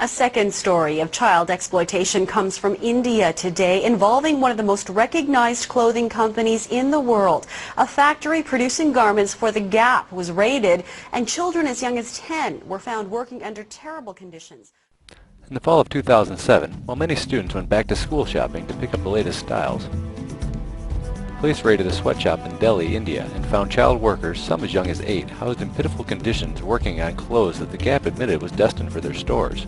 A second story of child exploitation comes from India today, involving one of the most recognized clothing companies in the world. A factory producing garments for the Gap was raided, and children as young as 10 were found working under terrible conditions. In the fall of 2007, while many students went back to school shopping to pick up the latest styles, police raided a sweatshop in Delhi, India, and found child workers, some as young as 8, housed in pitiful conditions working on clothes that the Gap admitted was destined for their stores.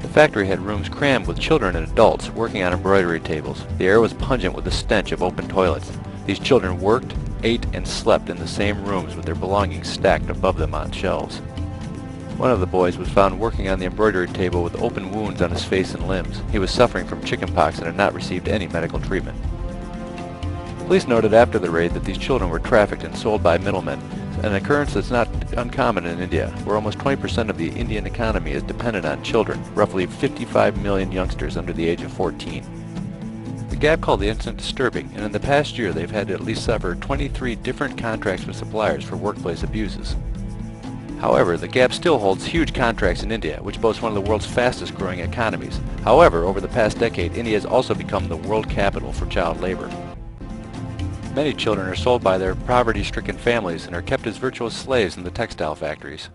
The factory had rooms crammed with children and adults working on embroidery tables. The air was pungent with the stench of open toilets. These children worked, ate, and slept in the same rooms with their belongings stacked above them on shelves. One of the boys was found working on the embroidery table with open wounds on his face and limbs. He was suffering from chickenpox and had not received any medical treatment. Police noted after the raid that these children were trafficked and sold by middlemen, an occurrence that's not uncommon in India, where almost 20% of the Indian economy is dependent on children, roughly 55 million youngsters under the age of 14. The Gap called the incident disturbing, and in the past year they've had to at least suffer 23 different contracts with suppliers for workplace abuses. However, the Gap still holds huge contracts in India, which boasts one of the world's fastest growing economies. However, over the past decade, India has also become the world capital for child labor. Many children are sold by their poverty-stricken families and are kept as virtual slaves in the textile factories.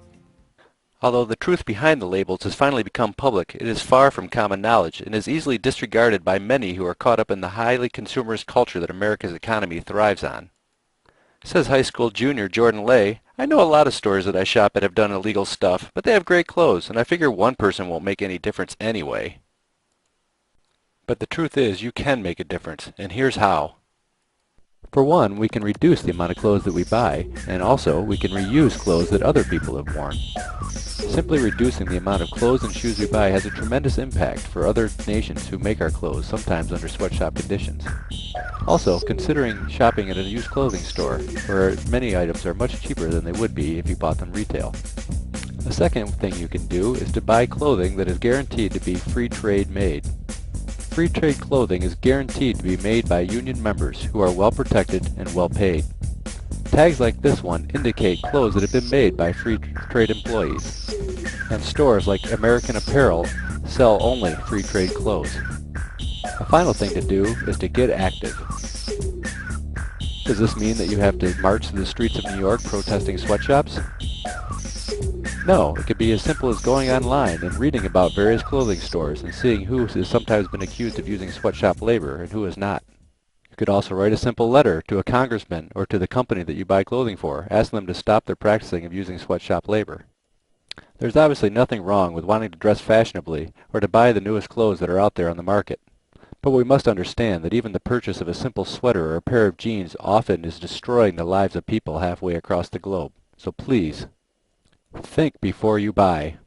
Although the truth behind the labels has finally become public, it is far from common knowledge and is easily disregarded by many who are caught up in the highly consumerist culture that America's economy thrives on. Says high school junior Jordan Lay, "I know a lot of stores that I shop at have done illegal stuff, but they have great clothes, and I figure one person won't make any difference anyway." But the truth is, you can make a difference, and here's how. For one, we can reduce the amount of clothes that we buy, and also we can reuse clothes that other people have worn. Simply reducing the amount of clothes and shoes we buy has a tremendous impact for other nations who make our clothes, sometimes under sweatshop conditions. Also, considering shopping at a used clothing store, where many items are much cheaper than they would be if you bought them retail. The second thing you can do is to buy clothing that is guaranteed to be free trade made. Free trade clothing is guaranteed to be made by union members who are well protected and well paid. Tags like this one indicate clothes that have been made by free trade employees. And stores like American Apparel sell only free trade clothes. A final thing to do is to get active. Does this mean that you have to march through the streets of New York protesting sweatshops? No, it could be as simple as going online and reading about various clothing stores and seeing who has sometimes been accused of using sweatshop labor and who has not. You could also write a simple letter to a congressman or to the company that you buy clothing for, asking them to stop their practicing of using sweatshop labor. There's obviously nothing wrong with wanting to dress fashionably or to buy the newest clothes that are out there on the market. But we must understand that even the purchase of a simple sweater or a pair of jeans often is destroying the lives of people halfway across the globe. So please, think before you buy.